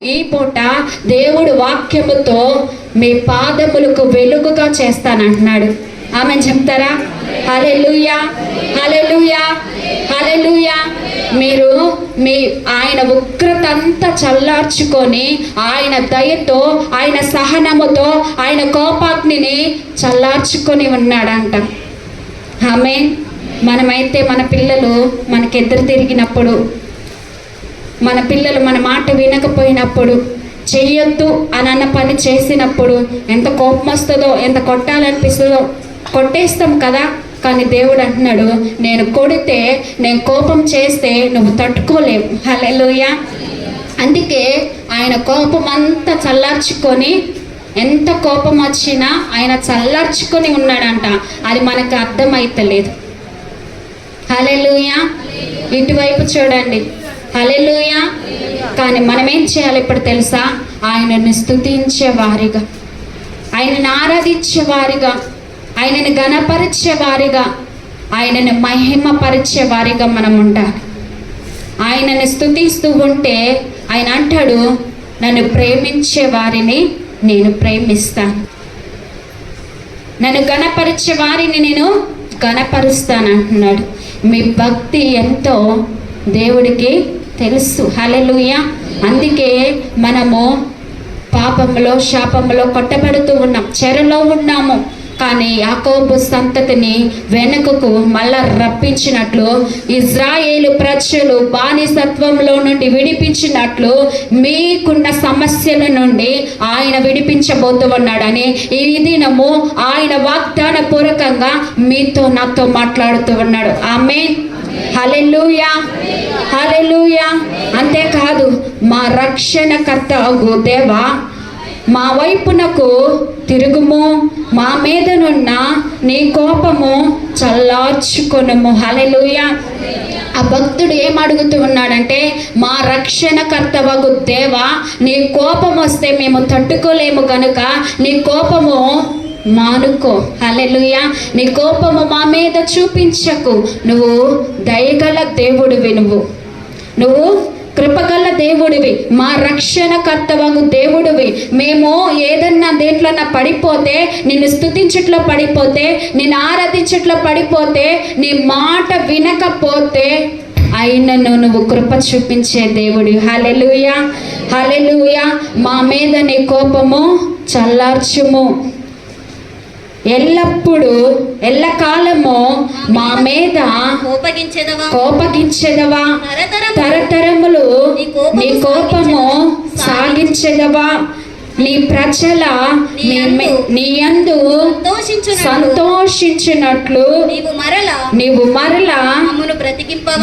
ఈ పూట దేవుడు వాక్యముతో మీ పాదములకు వెలుగుగా చేస్తానంటున్నాడు. ఆమె చెప్తారా? హల్లెలూయా, హల్లెలూయా, హల్లెలూయా. మీరు ఆయన ఉగ్రత అంతా చల్లార్చుకొని ఆయన దయతో, ఆయన సహనముతో, ఆయన కోపాగ్నిని చల్లార్చుకొని ఉన్నాడంట. ఆమె మనమైతే మన పిల్లలు మనకి ఎదురు తిరిగినప్పుడు, మన పిల్లలు మన మాట వినకపోయినప్పుడు, చెయ్యొద్దు అని అన్న పని చేసినప్పుడు ఎంత కోపం వస్తుందో, ఎంత కొట్టాలనిపిస్తుందో. కొట్టేస్తాం కదా. కానీ దేవుడు అంటున్నాడు, నేను కొడితే, నేను కోపం చేస్తే నువ్వు తట్టుకోలేవు. హల్లెలూయా. అందుకే ఆయన కోపం అంతా చల్లార్చుకొని, ఎంత కోపం వచ్చినా ఆయన చల్లార్చుకొని ఉన్నాడంట. అది మనకు అర్థమైతలేదు. హల్లెలూయా. ఇటువైపు చూడండి. హల్లెలూయా. కానీ మనం ఏం చేయాలి ఇప్పుడు తెలుసా? ఆయనను స్తుతించే వారిగా, ఆయనను ఆరాధించే వారిగా, ఆయనను ఘనపరిచే వారిగా, ఆయనను మహిమపరిచే వారిగా మనం ఉండాలి. ఆయనను స్తుతిస్తూ ఉంటే ఆయన అంటాడు, నన్ను ప్రేమించే వారిని నేను ప్రేమిస్తాను, నన్ను ఘనపరిచే వారిని నేను ఘనపరుస్తాను అంటున్నాడు. మీ భక్తి ఎంతో దేవుడికి తెలుసు. హల్లెలూయా. అందుకే మనము పాపంలో, శాపంలో కొట్టబడుతూ ఉన్నాం, చెరలో ఉన్నాము. కానీ యాకోబు సంతతిని వెనుకకు మళ్ళా రప్పించినట్లు, ఇజ్రాయేలు ప్రజలు బానిసత్వంలో నుండి విడిపించినట్లు మీకున్న సమస్యల నుండి ఆయన విడిపించబోతూ ఉన్నాడని ఈ దినము ఆయన వాగ్దాన పూర్వకంగా మీతో, నాతో మాట్లాడుతూ ఉన్నాడు. ఆమేన్. హల్లెలూయా, హల్లెలూయా. అంతేకాదు, మా రక్షణకర్త అగు దేవా, మా వైపునకు తిరుగుము, మా మీదనున్న నీ కోపము చల్లార్చుకొనుము. హల్లెలూయా. ఆ భక్తుడు ఏం అడుగుతూ ఉన్నాడంటే, మా రక్షణకర్తవగు దేవా, నీ కోపం వస్తే మేము తట్టుకోలేము కనుక నీ కోపము మానుకో. హల్లెలూయా. నీ కోపము మా మీద చూపించకు. నువ్వు దయగల దేవుడివి, నువ్వు కృపగల దేవుడివి, మా రక్షణకర్తవగు దేవుడివి. మేము ఏదన్నా దేంట్లోన్నా పడిపోతే, నిన్ను స్తుతించట్లో పడిపోతే, నిన్ను ఆరాధించట్లో పడిపోతే, నీ మాట వినకపోతే అయినను నువ్వు కృప చూపించే దేవుడి. హల్లెలూయా, హల్లెలూయా. మా మీద నీ కోపము చల్లార్చుము. ఎల్లప్పుడు, ఎల్లకాలము మా మీద కోపగించెదవా, తరతరములు నీ కోపము సాగించెదవా. నీ ప్రజల నీ యందు సంతోషించినట్లు నీవు మరలా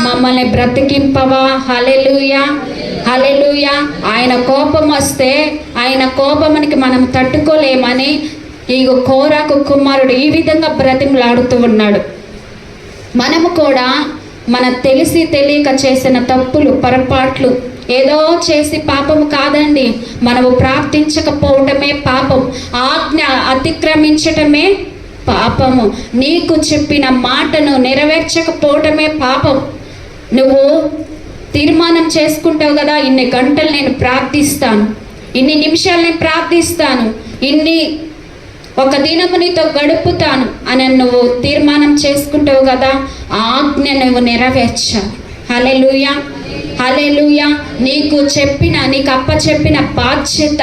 మమ్మల్ని బ్రతికింపవా. హల్లెలూయా, హల్లెలూయా. ఆయన కోపం వస్తే, ఆయన కోపమునికి మనం తట్టుకోలేమని ఇగో కోరాకు కుమారుడు ఈ విధంగా బ్రతిమలాడుతూ ఉన్నాడు. మనము కూడా మన తెలిసి తెలియక చేసిన తప్పులు, పొరపాట్లు, ఏదో చేసి పాపము కాదండి. మనము ప్రార్థించకపోవటమే పాపం, ఆజ్ఞ అతిక్రమించటమే పాపము, నీకు చెప్పిన మాటను నెరవేర్చకపోవటమే పాపం. నువ్వు తీర్మానం చేసుకుంటావు కదా, ఇన్ని గంటలు నేను ప్రార్థిస్తాను, ఇన్ని నిమిషాలు నేను ప్రార్థిస్తాను, ఒక దినము నీతో గడుపుతాను అని నువ్వు తీర్మానం చేసుకుంటావు కదా, ఆజ్ఞ నువ్వు నెరవేర్చాలి. హల్లెలూయా, హల్లెలూయా. నీకు అప్పచెప్పిన బాధ్యత,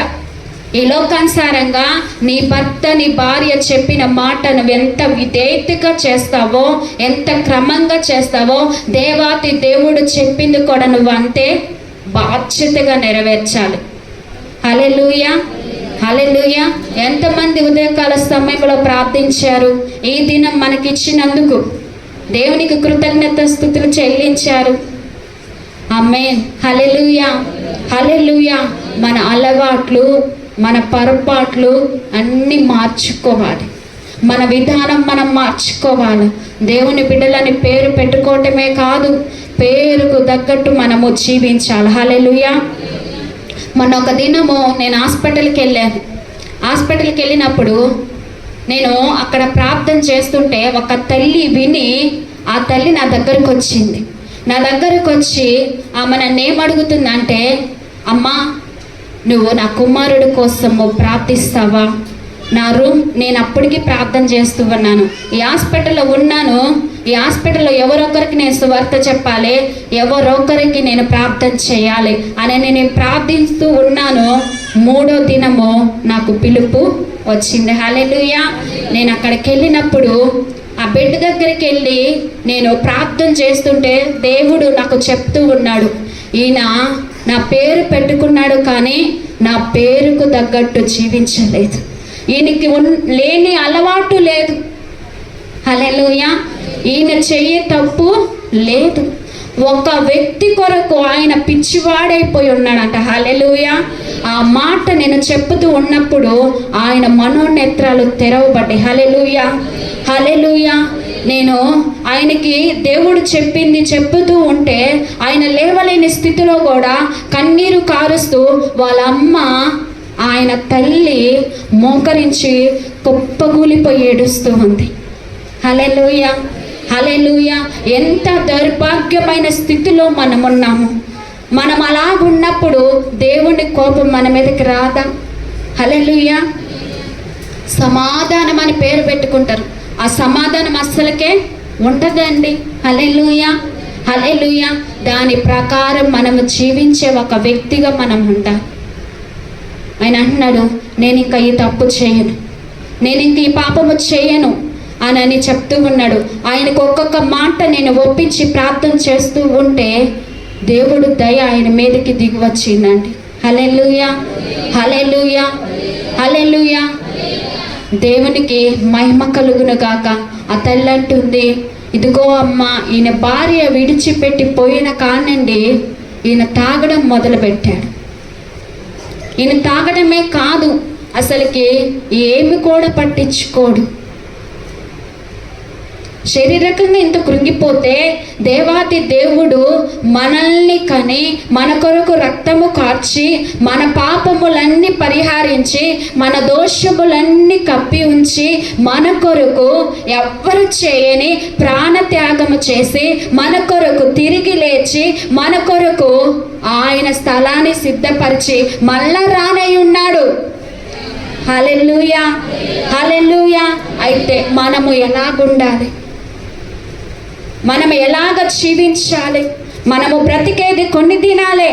ఈ లోకానుసారంగా నీ భర్త, నీ భార్య చెప్పిన మాట నువ్వు ఎంత విధేయతగా చేస్తావో, ఎంత క్రమంగా చేస్తావో, దేవాతి దేవుడు చెప్పింది కూడా నువ్వు అంతే బాధ్యతగా నెరవేర్చాలి. హల్లెలూయా, హల్లెలూయా. ఎంతమంది ఉదయకాల సమయంలో ప్రార్థించారు? ఈ దినం మనకిచ్చినందుకు దేవునికి కృతజ్ఞత స్తుతులు చెల్లించారు. ఆమేన్. హల్లెలూయా, హల్లెలూయా. మన అలవాట్లు, మన పొరపాట్లు అన్నీ మార్చుకోవాలి. మన విధానం మనం మార్చుకోవాలి. దేవుని బిడ్డలని పేరు పెట్టుకోవటమే కాదు, పేరుకు తగ్గట్టు మనము జీవించాలి. హల్లెలూయా. మొన్న ఒక దినము నేను హాస్పిటల్కి వెళ్ళినప్పుడు నేను అక్కడ ప్రార్థన చేస్తుంటే ఒక తల్లి విని, ఆ తల్లి నా దగ్గరకు వచ్చి ఆమె నన్ను ఏమడుగుతుందంటే, అమ్మా నువ్వు నా కుమారుడి కోసము ప్రార్థిస్తావా? నా రూమ్ నేను అప్పటికి ప్రార్థన చేస్తూ ఉన్నాను. ఈ హాస్పిటల్లో ఉన్నాను. ఈ హాస్పిటల్లో ఎవరొకరికి నేను సువార్త చెప్పాలి, ఎవరొకరికి నేను ప్రార్థన చేయాలి అని నేను ప్రార్థిస్తూ ఉన్నాను. 3వ దినము నాకు పిలుపు వచ్చింది. హల్లెలూయా. నేను అక్కడికి వెళ్ళినప్పుడు ఆ బెడ్ దగ్గరికి వెళ్ళి నేను ప్రార్థన చేస్తుంటే దేవుడు నాకు చెప్తూ ఉన్నాడు, ఈయన నా పేరు పెట్టుకున్నాడు కానీ నా పేరుకు తగ్గట్టు జీవించలేదు. ఈయనకి లేని అలవాటు లేదు. హల్లెలూయా. ఈయన చెయ్యే తప్పు లేదు. ఒక వ్యక్తి కొరకు ఆయన పిచ్చివాడైపోయి ఉన్నాడంట. హల్లెలూయా. ఆ మాట నేను చెప్పుతూ ఉన్నప్పుడు ఆయన మనోనేత్రాలు తెరవబడ్డాయి. హల్లెలూయా. హల్లెలూయా. నేను ఆయనకి దేవుడు చెప్పింది చెప్పుతూ ఉంటే ఆయన లేవలేని స్థితిలో కూడా కన్నీరు కారుస్తూ వాళ్ళ అమ్మ ఆయన తల్లి మోకరించి కుప్పగూలిపోయి ఏడుస్తూ ఉంది. హల్లెలూయా. హల్లెలూయా. ఎంత దౌర్భాగ్యమైన స్థితిలో మనం ఉన్నాము. మనం అలాగున్నప్పుడు దేవుని కోపం మన మీదకి రాదా? హల్లెలూయా. సమాధానం అని పేరు పెట్టుకుంటారు, ఆ సమాధానం అస్సలకే ఉంటుందండి. హల్లెలూయా. హల్లెలూయా. దాని ప్రకారం మనము జీవించే ఒక వ్యక్తిగా మనం ఉంటాం. ఆయన అంటున్నాడు, నేను ఇంకా ఈ తప్పు చేయను, నేను ఇంక ఈ పాపము చేయను అని చెప్తూ ఉన్నాడు. ఆయనకు ఒక్కొక్క మాట నేను ఒప్పించి ప్రార్థన చేస్తూ ఉంటే దేవుడు దయ ఆయన మీదకి దిగి వచ్చిందండి. హల్లెలూయా. హల్లెలూయా. హల్లెలూయా. దేవునికి మహిమ కలుగును గాక. ఆ తల్లి అంటుంది, ఇదిగో అమ్మ, ఈయన భార్య విడిచిపెట్టి పోయిన కానండి ఈయన తాగడం మొదలుపెట్టాడు. ఈయన తాగడమే కాదు, అసలుకి ఏమి కూడా పట్టించుకోడు. శారీరకంగా ఇంత కృంగిపోతే దేవాది దేవుడు మనల్ని కని మన కొరకు రక్తము కార్చి మన పాపములన్నీ పరిహరించి మన దోషములన్నీ కప్పి ఉంచి మన కొరకు ఎవ్వరు చేయని ప్రాణత్యాగము చేసి మన కొరకు తిరిగి లేచి మన కొరకు ఆయన స్థలాన్ని సిద్ధపరిచి మళ్ళా రానై ఉన్నాడు. హల్లెలూయా. హల్లెలూయా. అయితే మనము ఎలాగుండాలి, మనం ఎలాగ జీవించాలి? మనము బ్రతికేది కొన్ని దినాలే.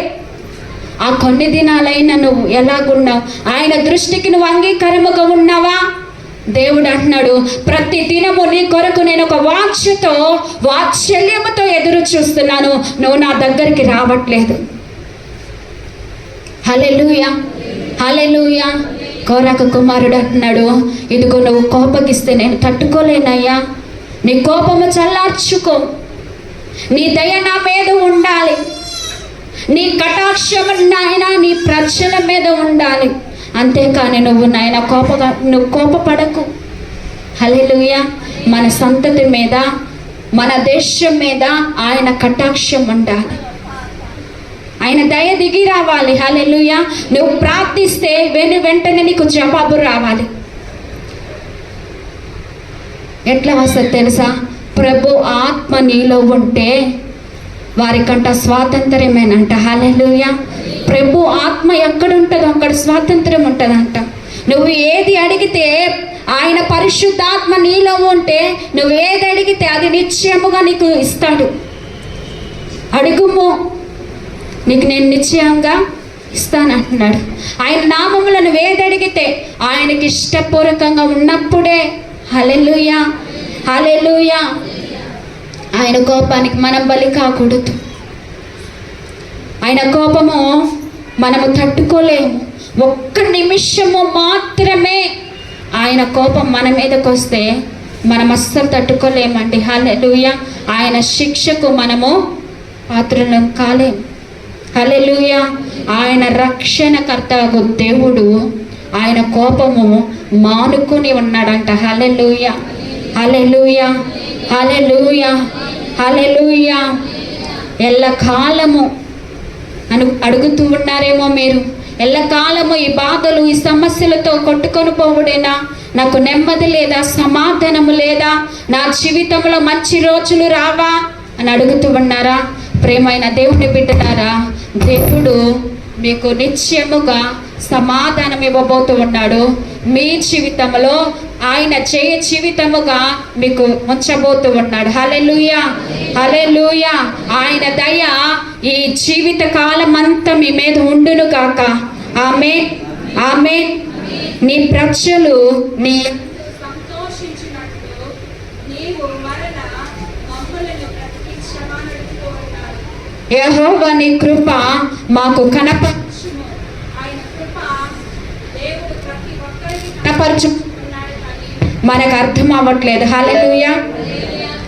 ఆ కొన్ని దినాలైనా నువ్వు ఎలాగున్నావు? ఆయన దృష్టికి నువ్వు అంగీకారముగా ఉన్నావా? దేవుడు అంటున్నాడు, ప్రతి దినము నీ కొరకు నేను ఒక వాత్సల్యముతో ఎదురు చూస్తున్నాను, నువ్వు నా దగ్గరికి రావట్లేదు. హల్లెలూయా. హల్లెలూయా. కోరక కుమారుడు అంటున్నాడు, ఇదిగో నువ్వు కోపగిస్తే నేను తట్టుకోలేనయ్యా, నీ కోపము చల్లార్చుకో, నీ దయ నా మీద ఉండాలి, నీ కటాక్షము నాయన నీ ప్రజల మీద ఉండాలి, అంతేకాని నువ్వు నాయన నువ్వు కోపపడకు. హల్లెలూయా. మన సంతతి మీద మన దేశం మీద ఆయన కటాక్షం ఉండాలి, ఆయన దయ దిగి రావాలి. హల్లెలూయా. నువ్వు ప్రార్థిస్తే వెంటనే నీకు జవాబు రావాలి. ఎట్లా వస్తుంది తెలుసా? ప్రభు ఆత్మ నీలో ఉంటే వారికంట స్వాతంత్ర్యమేనంట. హల్లెలూయా. ప్రభు ఆత్మ ఎక్కడుంటుందో అక్కడ స్వాతంత్ర్యం ఉంటుందంట. నువ్వు ఏది అడిగితే ఆయన పరిశుద్ధాత్మ నీలో ఉంటే నువ్వు ఏది అడిగితే అది నిశ్చయముగా నీకు ఇస్తాడు. అడుగుము, నీకు నేను నిశ్చయంగా ఇస్తానంటున్నాడు. ఆయన నామములో నువ్వు ఏది అడిగితే ఆయనకి ఇష్టపూర్వకంగా ఉన్నప్పుడే. హల్లెలూయా. హల్లెలూయా. ఆయన కోపానికి మనం బలి కాకూడదు. ఆయన కోపము మనము తట్టుకోలేము. ఒక్క నిమిషము మాత్రమే ఆయన కోపం మన మీదకి వస్తే మనం అస్సలు తట్టుకోలేమండి. హల్లెలూయా. ఆయన శిక్షకు మనము పాత్రలం కాలేము. హల్లెలూయా. ఆయన రక్షణకర్తగు దేవుడు ఆయన కోపము మానుకొని ఉన్నాడంట. హల్లెలూయా. హల్లెలూయా. హల్లెలూయా. హల్లెలూయా. ఎల్లకాలము అడుగుతూ ఉన్నారేమో మీరు, ఎల్లకాలము ఈ బాధలు ఈ సమస్యలతో కొట్టుకొని పోవుడేనా? నాకు నెమ్మది లేదా, సమాధానము లేదా, నా జీవితంలో మంచి రోజులు రావా అని అడుగుతూ ఉన్నారా? ప్రేమైన దేవుని బిడ్డలారా, దేవుడు మీకు నిత్యముగా సమాధానం ఇవ్వబోతూ ఉన్నాడు. మీ జీవితంలో ఆయన జీవితముగా మీకు ఉంచబోతూ ఉన్నాడు. హల్లెలూయా, హల్లెలూయా. ఆయన దయ ఈ జీవిత కాలం అంతా మీ మీద ఉండును గాక. ఆమేన్, ఆమేన్. నీ ప్రజలు నీ సంతోషించినట్లు నీవు మరల మమ్ములను బ్రతికించమా నడుపుతూ ఉన్నాడు. యెహోవా నీ కృప మాకు కనపరచుము. ఆయన కృప దేవుడు ప్రతి ఒక్కరికి కనపరచుకున్నాడు, కానీ మనకు అర్థం అవ్వట్లేదు. హల్లెలూయా,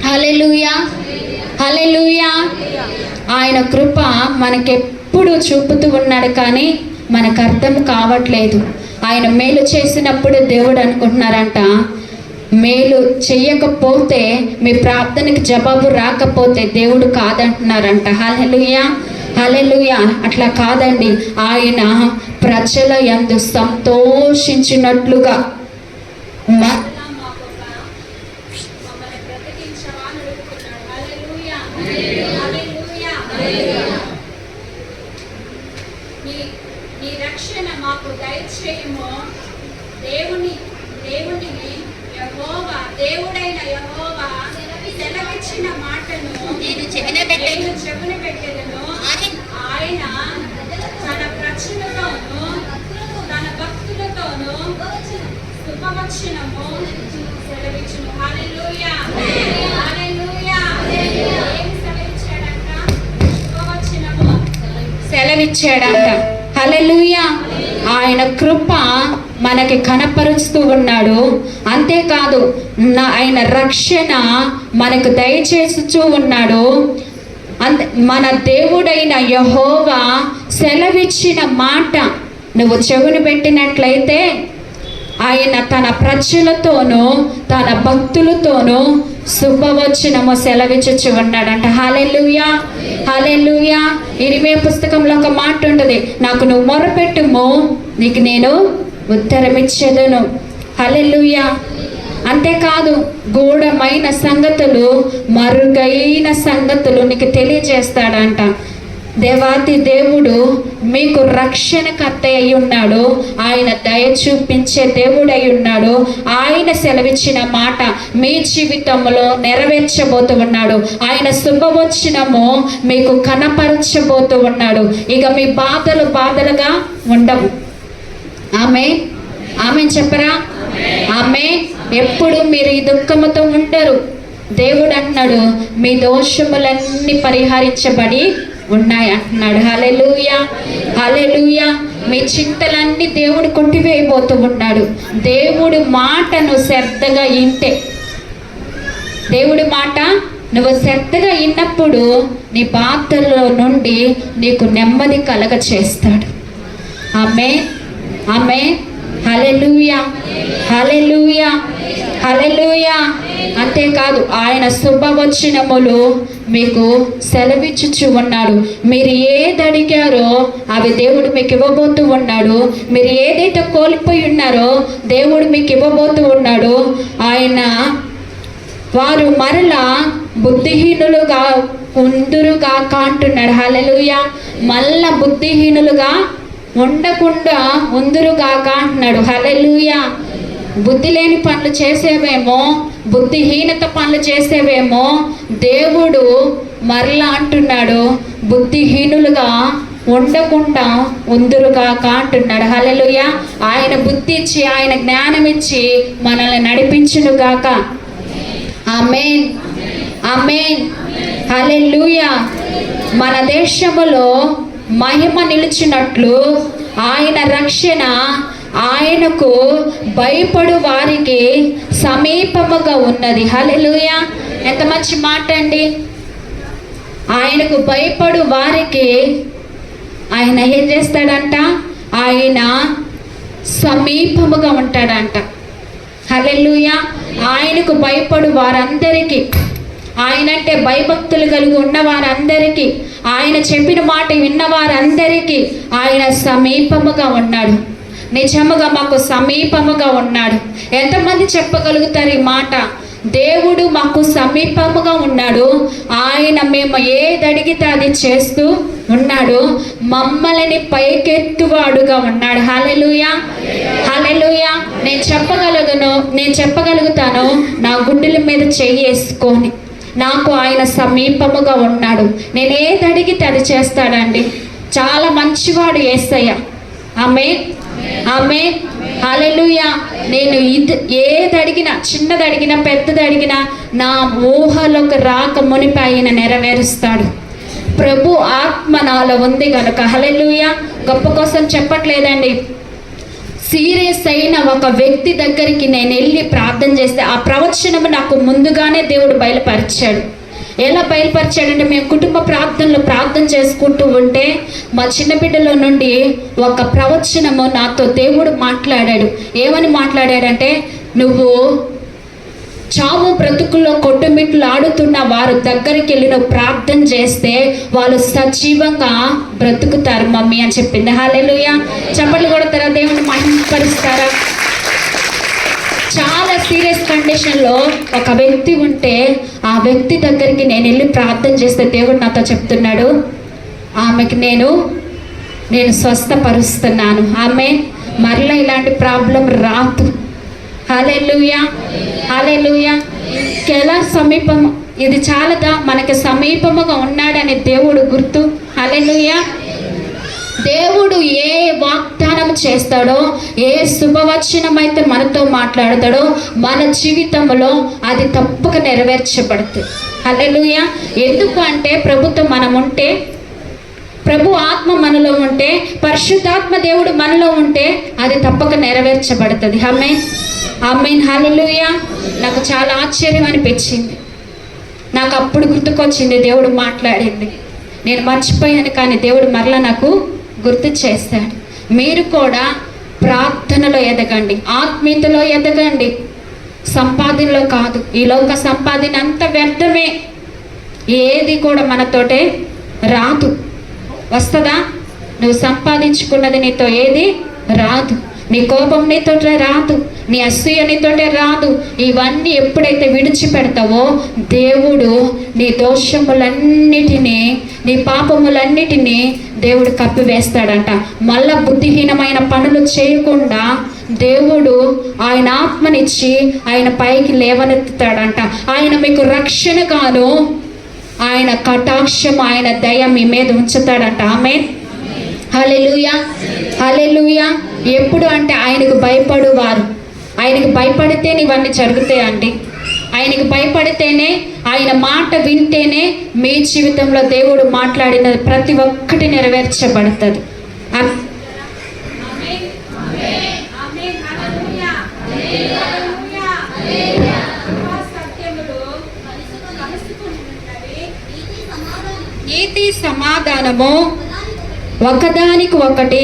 హల్లెలూయా, హల్లెలూయా. ఆయన కృప మనకెప్పుడు చూపుతూ ఉన్నాడు, కానీ మనకు అర్థం కావట్లేదు. ఆయన మేలు చేసినప్పుడు దేవుడు అనుకుంటున్నారంట, మేలు చెయ్యకపోతే మీ ప్రార్థనకి జవాబు రాకపోతే దేవుడు కాదంటున్నారంట. హల్లెలూయా, హల్లెలూయా. అట్లా కాదండి. ఆయన ప్రజల యందు సంతోషించినట్లుగా నీ రక్షణ మాకు దయచేయము. దేవుడిని యెహోవా, దేవుడైన యెహోవా సెలవిచ్చిన మాటను నేను చెవిన పెట్టెదను. ఆయన తన ప్రజలతోనూ తన భక్తులతోనూ శుభవచనము సెలవిచ్చును. హల్లెలూయా, హల్లెలూయా. ఏమి సెలవిచ్చాడంట? శుభవచనము సెలవిచ్చాడంట. హల్లెలూయా. ఆయన కృప మనకి కనపరుస్తూ ఉన్నాడు. అంతేకాదు ఆయన రక్షణ మనకు దయచేస్తూ ఉన్నాడు. మన దేవుడైన యెహోవా సెలవిచ్చిన మాట నువ్వు చెవిని పెట్టినట్లయితే ఆయన తన ప్రజలతోనూ తన భక్తులతోనూ శుభవచనము సెలవిచ్చుచు ఉన్నాడంట. హల్లెలూయా, హల్లెలూయా. ఇర్మీయా పుస్తకంలో ఒక మాట ఉంటుంది, నాకు నువ్వు మొరపెట్టుము, నీకు నేను ఉత్తరమిచ్చేదను. హల్లెలూయా. అంతేకాదు గూఢమైన సంగతులు, మరుగైన సంగతులు నీకు తెలియజేస్తాడంట. దేవాతి దేవుడు మీకు రక్షణకర్త అయి ఉన్నాడు. ఆయన దయ చూపించే దేవుడు అయి ఉన్నాడు. ఆయన సెలవిచ్చిన మాట మీ జీవితంలో నెరవేర్చబోతూ ఉన్నాడు. ఆయన శుభవచనము మీకు కనపరచబోతూ ఉన్నాడు. ఇక మీ బాధలుగా ఉండవు. ఆమేన్, ఆమేన్ చెప్పరా? ఆమేన్. ఎప్పుడు మీరు ఈ దుఃఖముతో ఉండరు. దేవుడు అంటున్నాడు, మీ దోషములన్నీ పరిహరించబడి ఉన్నాయి అంటున్నాడు. హల్లెలూయా, హల్లెలూయా. మీ చింతలన్నీ దేవుడు కొట్టివేయబోతూ ఉన్నాడు. దేవుడి మాటను శ్రద్ధగా వింటే, దేవుడి మాట నువ్వు శ్రద్ధగా విన్నప్పుడు నీ బాధల్లో నుండి నీకు నెమ్మది కలగ చేస్తాడు. ఆమేన్, ఆమేన్. హల్లెలూయా, హల్లెలూయా, హల్లెలూయా. అంతేకాదు ఆయన శుభవచనములు మీకు సెలవిచ్చుచు ఉన్నాడు. మీరు ఏది అడిగారో అవి దేవుడు మీకు ఇవ్వబోతూ ఉన్నాడు. మీరు ఏదైతే కోల్పోయి ఉన్నారో దేవుడు మీకు ఇవ్వబోతూ ఉన్నాడు. ఆయన వారు మరలా బుద్ధిహీనులుగా ఉందురుగా అంటున్నాడు. హల్లెలూయా. మళ్ళా బుద్ధిహీనులుగా ఉండకుండా ఉందురుగాక అంటున్నాడు. హల్లెలూయా. బుద్ధి లేని పనులు చేసేవేమో, బుద్ధిహీనత పనులు చేసేవేమో దేవుడు మరలా అంటున్నాడు, బుద్ధిహీనులుగా ఉండకుండా ఉందురుగాక అంటున్నాడు. హల్లెలూయా. ఆయన బుద్ధి ఇచ్చి, ఆయన జ్ఞానం ఇచ్చి మనల్ని నడిపించునుగాక. ఆమేన్, ఆమేన్. హల్లెలూయా. మన దేశములో మహిమ నిలిచినట్లు ఆయన రక్షణ ఆయనకు భయపడు వారికి సమీపముగా ఉన్నది. హల్లెలూయా. ఎంత మంచి మాట అండి. ఆయనకు భయపడు వారికి ఆయన ఏం చేస్తాడంట? ఆయన సమీపముగా ఉంటాడంట. హల్లెలూయా. ఆయనకు భయపడు వారందరికీ, ఆయనంటే భయభక్తులు కలిగి ఉన్న వారందరికీ, ఆయన చెప్పిన మాట విన్న వారందరికీ ఆయన సమీపముగా ఉన్నాడు. నిజముగా మాకు సమీపముగా ఉన్నాడు. ఎంతమంది చెప్పగలుగుతారు ఈ మాట? దేవుడు మాకు సమీపముగా ఉన్నాడు. ఆయన మేము ఏది అడిగితే అది చేస్తూ ఉన్నాడు. మమ్మల్ని పైకెత్తువాడుగా ఉన్నాడు. హల్లెలూయా, హల్లెలూయా. నేను చెప్పగలుగుతాను నా గుండెల మీద చెయ్యి వేసుకొని, నాకు ఆయన సమీపముగా ఉన్నాడు. నేను ఏది అడిగితే అది చేస్తాడండి. చాలా మంచివాడు యేసయ్య. ఆమేన్, ఆమేన్, హల్లెలూయా. నేను ఏది అడిగినా, చిన్నది అడిగినా పెద్దది అడిగినా, నా ఊహలోకి రాక మునిపి ఆయన నెరవేరుస్తాడు. ప్రభు ఆత్మ నాలో ఉంది కనుక హల్లెలూయా. గొప్ప కోసం చెప్పట్లేదండి. సీరియస్ అయిన ఒక వ్యక్తి దగ్గరికి నేను వెళ్ళి ప్రార్థన చేస్తే ఆ ప్రవచనము నాకు ముందుగానే దేవుడు బయలుపరిచాడు. ఎలా బయలుపరిచాడంటే, మేము కుటుంబ ప్రార్థనలో ప్రార్థన చేసుకుంటూ ఉంటే మా చిన్న బిడ్డలో నుండి ఒక ప్రవచనము నాతో దేవుడు మాట్లాడాడు. ఏమని మాట్లాడాడంటే, నువ్వు చావు బ్రతుకుల్లో కొట్టుమిట్లు ఆడుతున్న వారు దగ్గరికి వెళ్ళి నువ్వు ప్రార్థన చేస్తే వాళ్ళు సజీవంగా బ్రతుకుతారు మమ్మీ అని చెప్పింది. హల్లెలూయా. చప్పట్లు కొడతారా? దేవుని మహిమపరుస్తారా? చాలా సీరియస్ కండిషన్లో ఒక వ్యక్తి ఉంటే ఆ వ్యక్తి దగ్గరికి నేను వెళ్ళి ప్రార్థన చేస్తే దేవుడు నాతో చెప్తున్నాడు, ఆమెకి నేను స్వస్థపరుస్తున్నాను. ఆమె మరలా ఇలాంటి ప్రాబ్లం రాదు. హల్లెలూయా, హల్లెలూయా. ఇంకెలా సమీపం, ఇది చాలదా? మనకి సమీపముగా ఉన్నాడని దేవుడు గుర్తు. హల్లెలూయా. దేవుడు ఏ వాగ్దానం చేస్తాడో, ఏ శుభవచనం అయితే మనతో మాట్లాడతాడో మన జీవితంలో అది తప్పక నెరవేర్చబడుతుంది. హల్లెలూయా. ఎందుకు అంటే ప్రభుతో మనం ఉంటే, ప్రభు ఆత్మ మనలో ఉంటే, పరిశుద్ధాత్మ దేవుడు మనలో ఉంటే అది తప్పక నెరవేర్చబడుతుంది. ఆమేన్, ఆమేన్, హల్లెలూయా. నాకు చాలా ఆశ్చర్యం అనిపించింది. నాకు అప్పుడు గుర్తుకొచ్చింది, దేవుడు మాట్లాడింది. నేను మర్చిపోయాను, కానీ దేవుడు మరలా నాకు గుర్తు చేస్తాడు. మీరు కూడా ప్రార్థనలో ఎదగండి, ఆత్మీయతలో ఎదగండి, సంపాదనలో కాదు. ఈ లోక సంపాదన అంత వ్యర్థమే. ఏది కూడా మనతోటే రాదు. వస్తుందా? నువ్వు సంపాదించుకున్నది నీతో ఏది రాదు. నీ కోపం నీతోటే రాదు, నీ అసూయ నీతోటే రాదు. ఇవన్నీ ఎప్పుడైతే విడిచిపెడతావో దేవుడు నీ దోషములన్నిటినీ, నీ పాపములన్నిటినీ దేవుడు కప్పివేస్తాడంట. మళ్ళా బుద్ధిహీనమైన పనులు చేయకుండా దేవుడు ఆయన ఆత్మనిచ్చి ఆయన పైకి లేవనెత్తుతాడంట. ఆయన మీకు రక్షణగాను ఆయన కటాక్షం, ఆయన దయ మీ మీద ఉంచుతాడంట. ఆమేన్, హల్లెలూయా, హల్లెలూయా. ఎప్పుడు అంటే ఆయనకు భయపడువారు, ఆయనకు భయపడితేనే ఇవన్నీ జరుగుతాయండి. ఆయనకు భయపడితేనే, ఆయన మాట వింటేనే మీ జీవితంలో దేవుడు మాట్లాడినది ప్రతి ఒక్కటి నెరవేర్చబడుతుంది. నీతి సమాధానము ఒకదానికి ఒకటి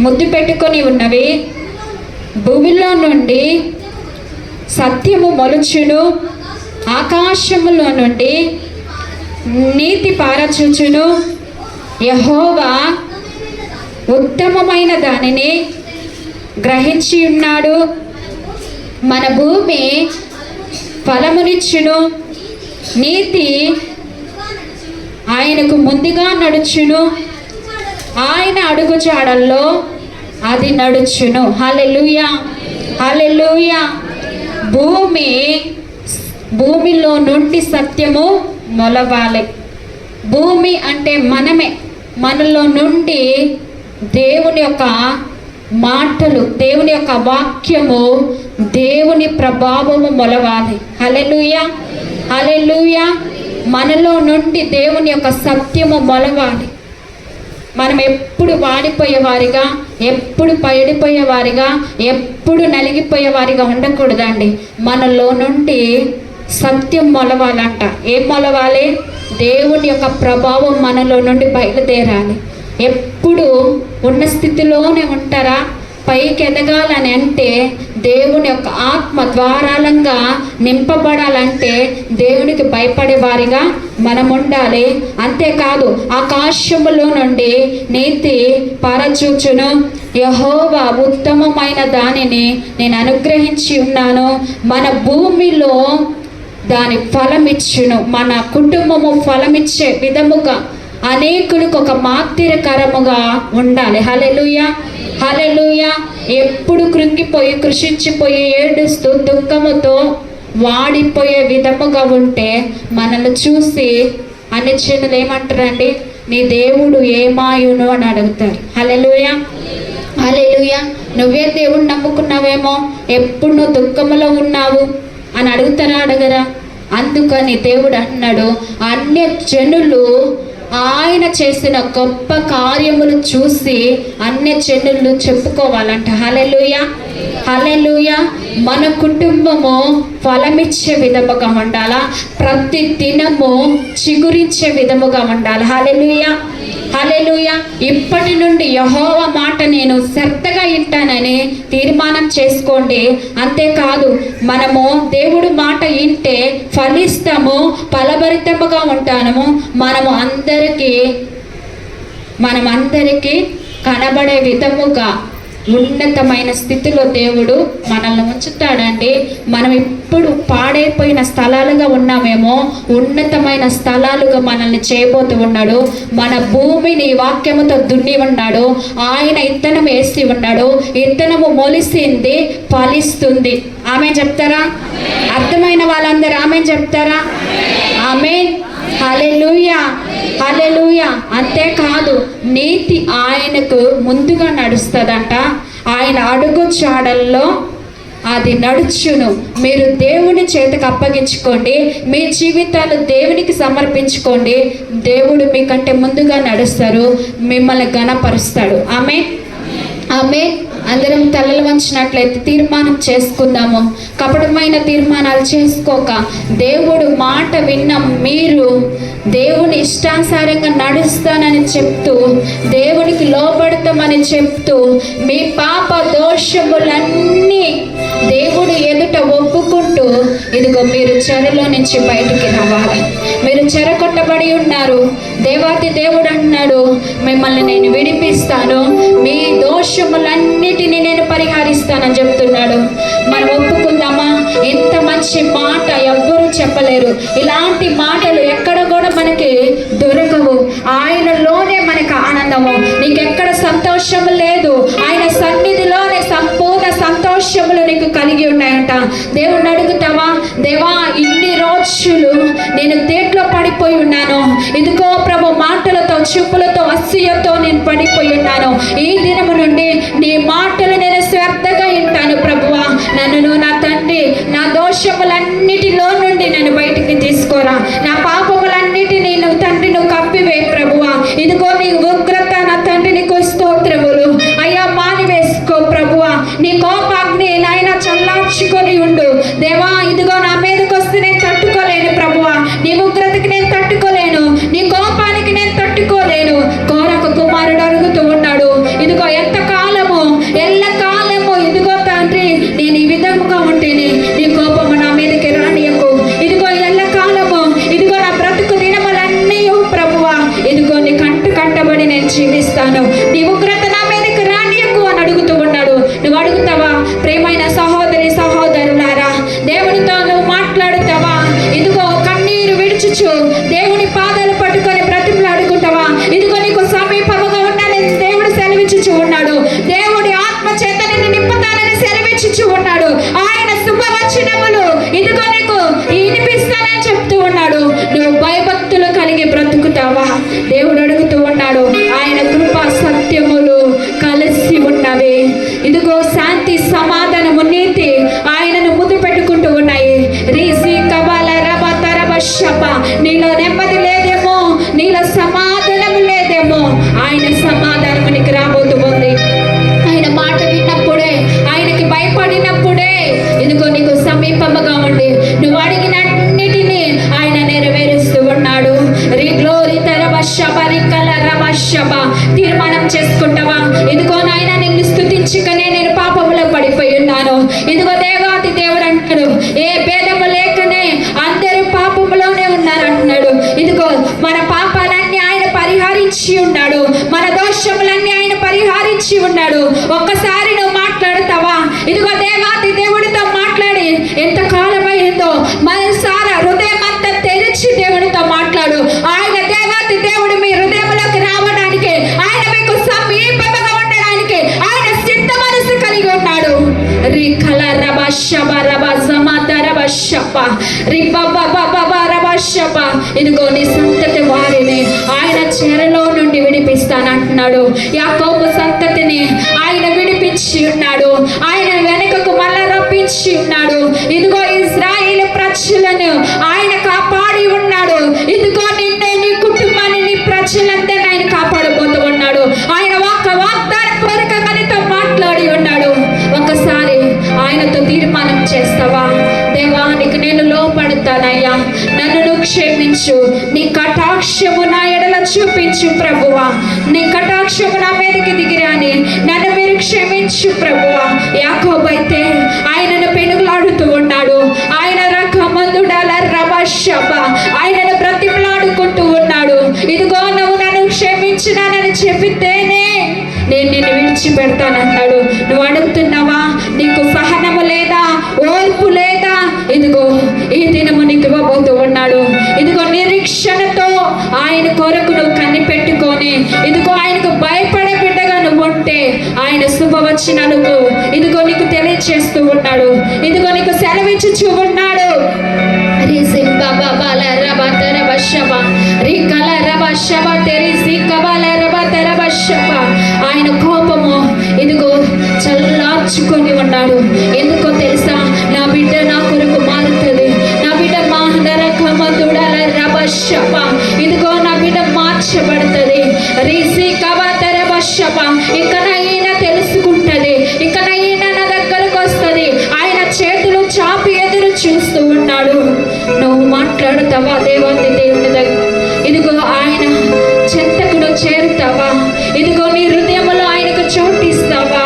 ముద్దు పెట్టుకొని ఉన్నవి. భూమిలో నుండి సత్యము మొలుచును, ఆకాశములో నుండి నీతి పారచూచును. యెహోవా ఉత్తమమైన దానిని గ్రహించి ఉన్నాడు. మన భూమి ఫలమునిచ్చును. నీతి ఆయనకు ముందుగా నడుచును, ఆయన అడుగుజాడల్లో అది నడుచును. హల్లెలూయా, హల్లెలూయా. భూమిలో నుండి సత్యము మొలవాలి. భూమి అంటే మనమే. మనలో నుండి దేవుని యొక్క మాటలు, దేవుని యొక్క వాక్యము, దేవుని ప్రభావము మొలవాలి. హల్లెలూయా, హల్లెలూయా. మనలో నుండి దేవుని యొక్క సత్యము మొలవాలి. మనం ఎప్పుడు వాడిపోయేవారిగా, ఎప్పుడు పడిపోయేవారిగా, ఎప్పుడు నలిగిపోయేవారిగా ఉండకూడదండి. మనలో నుండి సత్యం మొలవాలంట. ఏం మొలవాలి? దేవుని యొక్క ప్రభావం మనలో నుండి బయలుదేరాలి. ఎప్పుడు ఉన్న స్థితిలోనే ఉంటారా? పైకి ఎదగాలని అంటే దేవుని యొక్క ఆత్మ ద్వారాలంగా నింపబడాలంటే దేవునికి భయపడే వారిగా మనం ఉండాలి. అంతేకాదు, ఆకాశములో నుండి నీతి పారచూచును. యెహోవా ఉత్తమమైన దానిని నేను అనుగ్రహించి ఉన్నాను. మన భూమిలో దాని ఫలమిచ్చును. మన కుటుంబము ఫలమిచ్చే విధముగా అనేకులకు ఒక మాదిరికరముగా ఉండాలి. హల్లెలూయా, హల్లెలూయా. ఎప్పుడు కృంగిపోయి కృషించిపోయి ఏడుస్తూ దుఃఖముతో వాడిపోయే విధముగా ఉంటే మనల్ని చూసి అన్ని జనులు ఏమంటారండి? నీ దేవుడు ఏమాయును అని అడుగుతారు. హల్లెలూయా, హల్లెలూయా. నువ్వే దేవుడు నమ్ముకున్నావేమో, ఎప్పుడు నువ్వు దుఃఖంలో ఉన్నావు అని అడుగుతారా? అడగరా? అందుకని దేవుడు అన్నాడు, అన్య జనులు ఆయన చేసిన గొప్ప కార్యములు చూసి అన్య జనులు చెప్పుకోవాలంట. హల్లెలూయా, హల్లెలూయా. మన కుటుంబము ఫలమిచ్చే విధముగా ఉండాలా, ప్రతి దినము చిగురించే విధముగా ఉండాలి. హల్లెలూయా, హల్లెలూయా. ఇప్పటి నుండి యెహోవా మాట నేను శ్రద్ధగా వింటానని తీర్మానం చేసుకోండి. అంతేకాదు, మనము దేవుడు మాట వింటే ఫలిస్తాము, ఫలభరితముగా ఉంటాము. మనమందరికీ కనబడే విధముగా ఉన్నతమైన స్థితిలో దేవుడు మనల్ని ఉంచుతాడండి. మనం ఇప్పుడు పాడైపోయిన స్థలాలుగా ఉన్నామేమో, ఉన్నతమైన స్థలాలుగా మనల్ని చేయబోతూ ఉన్నాడు. మన భూమిని వాక్యముతో దున్ని ఉన్నాడు. ఆయన ఇత్తనం వేసి ఉన్నాడు. ఇత్తనము మొలిసింది, ఫలిస్తుంది. ఆమె చెప్తారా? అర్థమైన వాళ్ళందరూ ఆమె చెప్తారా? ఆమె. హల్లెలూయా, హల్లెలూయా. అంతేకాదు, నీతి ఆయనకు ముందుగా నడుస్తుందంట. ఆయన అడుగు చాడల్లో అది నడుచును. మీరు దేవుని చేతకు అప్పగించుకోండి, మీ జీవితాలు దేవునికి సమర్పించుకోండి. దేవుడు మీకంటే ముందుగా నడుస్తారు, మిమ్మల్ని ఘనపరుస్తాడు. ఆమె, ఆమె. అందరం తలలు వంచినట్లయితే తీర్మానం చేసుకుందాము. కపటమైన తీర్మానాలు చేసుకోక, దేవుడు మాట విన్న మీరు దేవుని ఇష్టానుసారంగా నడుస్తానని చెప్తూ, దేవునికి లోబడతామని చెప్తూ, మీ పాప దోషములన్నీ దేవుడు ఎదుట ఒప్పుకుంటూ, ఇదిగో మీరు చెరలో నుంచి బయటికి రావాలి. మీరు చెరకొట్టబడి ఉన్నారు. దేవాతి దేవుడు అన్నాడు, మిమ్మల్ని నేను విడిపిస్తాను, మీ దోషములన్నిటినీ నేను పరిహరిస్తానని చెప్తున్నాడు. మనం ఒప్పుకుందామా? ఇంత మంచి మాట ఎవ్వరూ చెప్పలేరు. ఇలాంటి మాటలు ఎక్కడ కూడా మనకి దొరకవు. ఆయనలోనే మనకు ఆనందము. నీకెక్కడ సంతోషం లేదు, ఆయన సన్నిధిలోనే సంపూర్ణ సంతోషములు నీకు కలిగి ఉన్నాయంట. దేవుణ్ణి అడుగుతావా? దేవా, ఇన్ని రోజులు నేను దేంట్లో పడిపోయి ఉన్నాను, ఇదిగో ప్రభు మాటలతో, చూపులతో, అసూయతో నేను పడిపోయి ఉన్నాను. ఈ దినము నుండి నీ మాటలు నేను శ్రద్ధగా వింటాను ప్రభువా. నన్ను నా తండ్రి, నా దోషములన్నిటిలో నుండి నన్ను బయటికి తీసుకోరా. నా పాపములన్నిటినీ నువ్వు తండ్రి నువ్వు కప్పివే ప్రభువా. ఇదిగో నీ ఉగ్రత నా తండ్రి నీకు స్తోత్రములు అయ్యా మానివేసుకో ప్రభువా. నీ కోపాగ్ని నాయన చల్లార్చుకొని ఉండు దేవా. ఇదిగో నా మీదకి వస్తే నేను తట్టుకోలేను ప్రభువా. నీ ఉగ్రతకి నేను తట్టుకోలేను, నీ కోపానికి నేను తట్టుకోలేను. కోరక కుమారుడు అడుగుతూ ఉన్నాడు, ఇదిగో ఎంతకాలము, ఎల్లకాలము ఇదిగో తండ్రి నేను ఈ విధముగా ఉంటేనే నీ కోపము నా మీదకి రానియకు. ఇదిగో ఎల్లకాలము, ఇదిగో నా బ్రతుకు దినములన్నీ ప్రభువా, ఇదిగో నీ కట్టబడి నేను జీవిస్తాను, నీ ఉగ్రత నా మీదకి రానియకు అని అడుగుతూ ఉన్నాడు. నువ్వు అడుగుతావా? ప్రేమైన సహోదరి సహోదరులారా, దేవునితో నువ్వు మాట్లాడుతావా? ఇదిగో కన్నీరు విడుచుచు దేవుని పాదాలు పట్టుకొని బ్రతిమలు అడుగుతావా? ఇదిగో నీకు సమీపముగా ఉన్నానని దేవుడు సెలవిచ్చుచు ఉన్నాడు. దేవుడి ఆత్మ చేత నిన్ను నింపుతానని సెలవిచ్చుచు ఉన్నాడు. ఆయన శుభవచనములు ఇదిగో నీకు వినిపిస్తానని చెప్తూ ఉన్నాడు. నువ్వు భయభక్తులు కలిగి బ్రతుకుతావా? దేవుడు అడుగుతూ ఉన్నాడు. ఆయన కృపా సత్యములు కలిసి ఉన్నవి. ఇదిగో శాంతి, సమాధానము, నీతి ఆయనను ముద్దు పెట్టుకుంటూ ఉన్నాయి. రీసి కబాల రబ తరబ శబ. నీలో నెమ్మది లేదేమో, నీలో సమాధానము లేదేమో, ఆయన సమాధానము నీకు రాబోతూ ఉంది. ఆయన మాట విన్నప్పుడే, ఆయనకి భయపడినప్పుడే ఇదిగో నీకు సమీపముగా ఉండి నువ్వు అడిగినన్నిటినీ ఆయన నెరవేరుస్తూ ఉన్నాడు. గ్లోరీ తరబ శబ రికల రబ శబ. తీర్మానం చేసుకుంటావా? ఇదిగో నాయన నిన్ను స్తుతించుకనే నేను పాపములో పడిపోయి ఉన్నాను. ఇదిగో దేవాతి దేవుడు అంటాడు, ఏ భేదము లేకనే అందరూ పాపములోనే ఉన్నారు అంటున్నాడు. ఇదిగో మన పాపాలన్నీ ఆయన పరిహరించి ఉన్నాడు, మన దోషములన్నీ ఆయన పరిహరించి ఉన్నాడు. ఒక్కసారి నువ్వు మాట్లాడుతావా? ఇదిగో దేవాతి దేవుడితో మాట్లాడి ఎంత కాలమైందో, మనసారా ఇదిగో నీ సంతతి వారిని ఆయన చెరలో నుండి విడిపిస్తానంటున్నాడు. యాకోబు సంతతిని ఆయన విడిపించి ఉన్నాడు. ఆయన వెనుకకు మళ్ళా రప్పించి ఉన్నాడు. ఇదిగో ఇశ్రాయేలు ప్రజలను ఆయన కాపాడి ఉన్నాడు. ఇదిగో నిన్ను, నీ కుటుంబాన్ని, నీ ప్రజలందరినీ ఆయన కాపాడబోతూ ఉన్నాడు. ఆయన వాగ్దాన కోరిక మనతో మాట్లాడి ఉన్నాడు. ఒకసారి ఆయనతో తీర్మానం చేస్తావా? దేవానికి నేను లోపడతానయ్యా, నన్ను క్షమించు, నీ కటాక్షము నా ఎడల చూపించు ప్రభువా, నీ కటాక్షము నా మీదకి దిగిరాని నన్ను మీరు క్షమించు ప్రభువా. యాకోబు అయితే ఆయనను పెనుగులాడుతూ ఉన్నాడు. ఆయన రకమందుడాల రబషబ ఆయనను బ్రతిమలాడుకుంటూ ఉన్నాడు. ఇదిగో నువ్వు నన్ను క్షమించినానని చెప్పితేనే నేను నిన్ను విడిచిపెడతానన్నాడు. నువ్వు అడుగుతున్నావా? నీకు సహనము లేదా? ఓర్పు లేదా? ఇదిగో ఈ దినము నీకు ఇవ్వబోతూ ఉన్నాడు. ఇదిగో నిరీక్షణతో ఆయన కొరకు నువ్వు కనిపెట్టుకొని, ఇదిగో ఆయనకు భయపడే బిడ్డగా నువ్వు ఉంటే ఆయన శుభవచనాలకు ఇదిగో నీకు తెలియచేస్తూ ఉన్నాడు. ఇదిగో నీకు సెలవిచ్చుచూ ఉన్నాడు. ఆయన కోపము ఇదిగో చల్లార్చుకొని ఉన్నాడు. ఎందుకో తెలుసా? నా బిడ్డ నా కొరకు మారుతుంది. నా బిడ్డ ఇదిగో నా బిడ్డ మార్చబడుతుంది. ఇకనైనా తెలుసుకుంటది, ఇకనైనా నా దగ్గరకు వస్తుంది. ఆయన చేతులు చాపి ఎదురు చూస్తూ ఉన్నాడు. నువ్వు మాట్లాడుతావా దేవుని దగ్గర? ఇదిగో ఆయన చెంతకు నువ్వు చేరుతావా? ఇదిగో నీ హృదయంలో ఆయనకు చోటిస్తావా?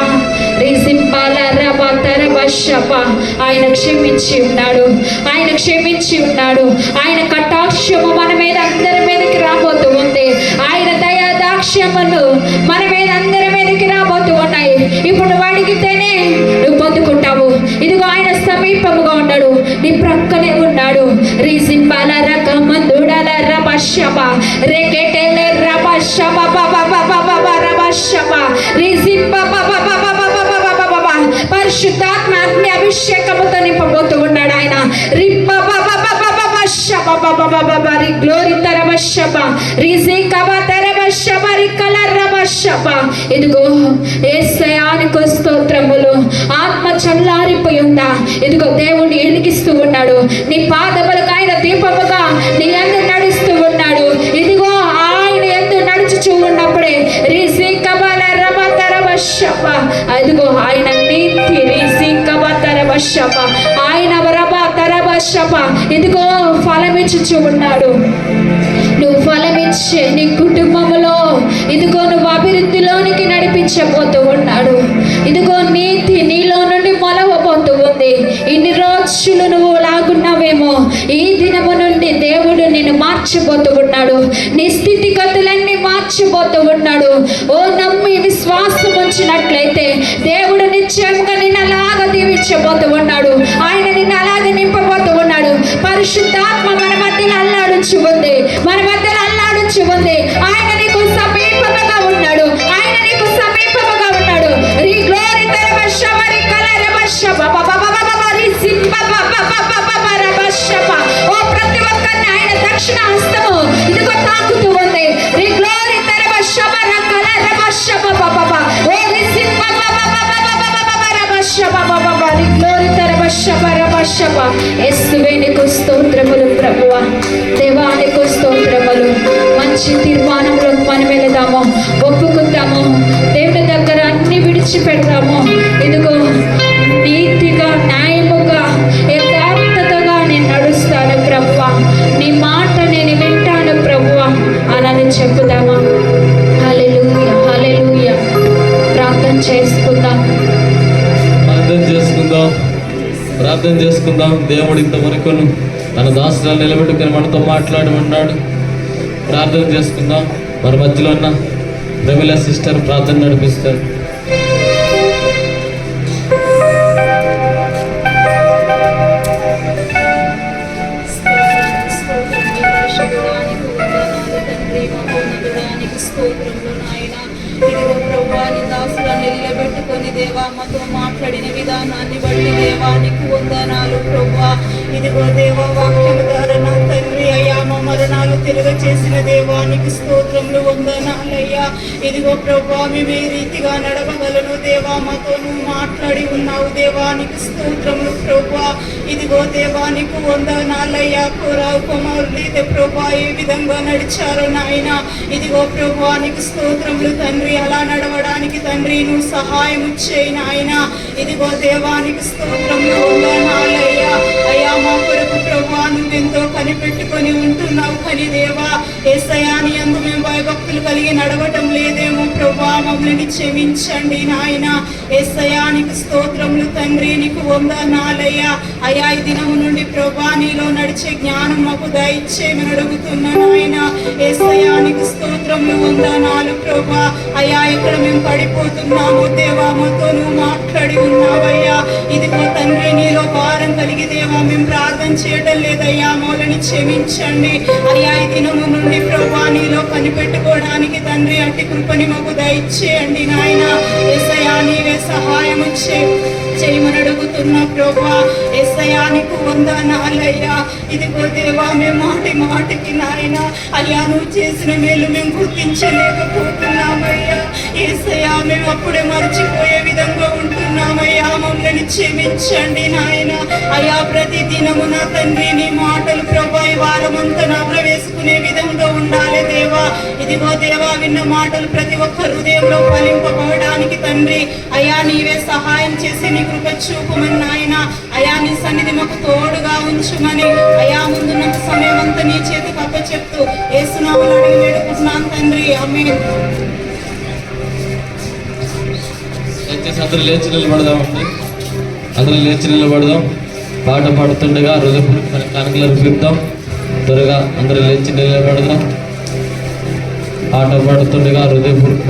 ఆయన క్షమించి ఉన్నాడు. ఆయన క్షమించి ఉన్నాడు. ఆయన కటాక్షము మన మీద అందరి మీదకి రాబోతూ ఉంది. ఆయన దయా దాక్ష్యములు మన మీద అందరి మీదకి రాబోతూ ఉన్నాయి. ఇప్పుడు నువ్వు అడిగితేనే నువ్వు పొందుకుంటావు. ఇదిగో ఆయన సమీపముగా ఉన్నాడు, నీ ప్రక్కనే ఉన్నాడు. రీసింబాల రకమందుడాల రబషబ రేకెటెల రబషబ రబషబ రీసింబ పరిశుద్ధాత్మ అగ్ని అభిషేకముతో నింపబోతూ ఉన్నాడు ఆయన. ఇదిగో యేసయ్యానికి స్తోత్రములు. ఆత్మ చల్లారిపోయి ఉందా? ఇదిగో దేవుని ఎలిగిస్తూ ఉన్నాడు. నీ పాదములకు ఆయన దీపముగా నీ యందు నడుస్తూ ఉన్నాడు. ఇదిగో ఆయన యందు నడుచుచూ ఉన్నప్పుడే అదిగో ఆయన నీతి ఆయన ఇదిగో ఫలమిచ్చుచూ ఉన్నాడు. నువ్వు ఫలమిచ్చే నీ కుటుంబంలో ఇదిగో నువ్వు అభివృద్ధిలోనికి నడిపించబోతూ ఉన్నాడు. ఇదిగో నీతి నీలో నుండి మొలవబోతూ ఉంది. ఇన్ని రోజులు నువ్వు లాగున్నావేమో, ఈ దినము నుండి దేవుడు నిన్ను మార్చబోతూ ఉన్నాడు. నీ స్థితిగతులన్నీ మార్చబోతూ ఉన్నాడు. ఓ నమ్మి విశ్వాసం ఉంచినట్లయితే దేవుడు నిశ్చయంగా నిన్ను అలాగా దీవించబోతూ ఉన్నాడు. ఆయన నిన్ను అలాగే నింపబోతూ ఉన్నాడు. పరిశుద్ధాత్మ మన మధ్యలో అల్లాడుచు ఉంది, మన మధ్యలో అల్లాడుచు ఉంది. ఆయన నీకు సమీపముగా ఉన్నాడు. ఆయన నీకు సమీపముగా ఉన్నాడు. ఓ ప్రతి ఒక్కరిని ఆయన దక్షిణ హస్తము ఇదిగో తాకుతూ ఉంది. యేసువేనికి స్తోత్రములు ప్రభువా, దేవానికి స్తోత్రములు. మంచి తీర్మానంలో మనం వెళదాము, ఒప్పుకుందాము, దేవుని దగ్గర అన్ని విడిచిపెడతాము. ఇదిగో నీతిగా, న్యాయముగా, యథార్థతగా నేను నడుస్తాను ప్రభువా, నీ మాట నేను వింటాను ప్రభువా అని చెప్పుదామా? హల్లెలూయా, హల్లెలూయా. ప్రార్థన చేసుకుందాం, ప్రార్థన చేసుకుందాం. దేవుడు ఇంతవరకు తన దాసులను నిలబెట్టుకుని మనతో మాట్లాడమన్నాడు. ప్రార్థన చేసుకుందాం. మన మధ్యలో ఉన్న ప్రమిళ సిస్టర్ ప్రార్థన నడిపిస్తారు. నిలబెట్టుకొని దేవా మాతో మాట్లాడిన విధానాన్ని బట్టి దేవానికి వందనాలు ప్రభువా. ఇదిగో దేవా వాక్యము ద్వారా నా తండ్రి అయ్యా మా మరణాలు తిరగ చేసిన దేవానికి స్తోత్రములు వందనాలయ్యా. ఇదిగో ప్రభువా మేము ఏ రీతిగా నడవగలను దేవా మాతో నువ్వు మాట్లాడి ఉన్నావు దేవానికి స్తోత్రములు ప్రభువా. ఇదిగో దేవానికి వందనాలయ్యా. కుమారులైతే ప్రభువా ఏ విధంగా నడిచారో నాయన ఇదిగో ప్రభువానికి స్తోత్రములు తండ్రి. అలా నడవడానికి తండ్రి నువ్వు సహాయం చేయి నాయన. ఇదిగో దేవానికి స్తోత్రములు వందనాలయ్యా. అయ్యా మా కొరకు ప్రభువా నువ్వెంతో కనిపెట్టుకొని ఉంటున్నావు కానీ దేవా యేసయ్యా నీ యందు మేము భయభక్తులు కలిగి నడవటం లేదేమో ప్రభువా, మమ్మల్ని క్షమించండి నాయన. యేసయ్యానికి స్తోత్రములు తండ్రి, నీకు వందనాలయ్యా. అయ్యా ఈ దినము నుండి ప్రభువా నీలో నడిచే జ్ఞానం మాకు దయచేయమని అడుగుతున్నా నాయన. యేసయ్యానికి స్తోత్రములు వందనాలు ప్రభువా. అయ్యా ఇక్కడ మేము పడిపోతున్నాము దేవా మాతో నువ్వు మాట్లాడి ఉన్నావయ్యా. ఇదిగో తండ్రి నీలో భారం కలిగి దేవా మేము ప్రార్థన చేయడం లేదయ్యా, మమ్మల్ని క్షమించండి అయ్యా. ఈ దినము నుండి ప్రభువా నీలో కనిపెట్టుకోవడానికి తండ్రి అట్టి కృపని మాకు దయచేయండి నాయన. యేసయ్యా నీవే సహాయం చేయమని అడుగుతున్నా ప్రభువా. యేసయ్యా నీకు వందనాలయ్యా. ఇదిగో దేవా మేము మాటికి నాయన అయ్యా నువ్వు చేసిన మేలు మేము గుర్తించలేకపోతున్నామయ్యా. యేసయ్యా మేము అప్పుడే మర్చిపోయే విధంగా ఉంటున్నామయ్యా, మమ్మల్ని క్షమించండి నాయన. అయ్యా ప్రతి దినము నా తండ్రి నీ మాటలు ప్రభా ఈ వారమంతా నవ్వులు వేసుకునే విధంగా ఉండాలి దేవా. ఇదిగో దేవా విన్న మాటలు ప్రతి ఒక్క హృదయంలో ఫలింపబడడానికి తండ్రి అయ్యా నీవే సహాయం చేసి నీ కృప చూపమని నాయన. అయ్యా నీ సన్నిధి మాకు తోడుగా ఉంచుమని అయ్యా ముందున్న సమయం అంతా నీ చేతికి అప్పచెప్తూ యేసునామములో అడిగి వేడుకుంటున్నాను తండ్రి, ఆమేన్. దయచేసి అందరూ లేచి నిలబడదామండి. అందరూ లేచి నిలబడదాం. పాట పాడుతుండగా హృదయపూర్వక కానుకలు పిలుద్దాం. త్వరగా అందరూ లేచి నిలబడదాం. పాట పాడుతుండగా హృదయపూర్వక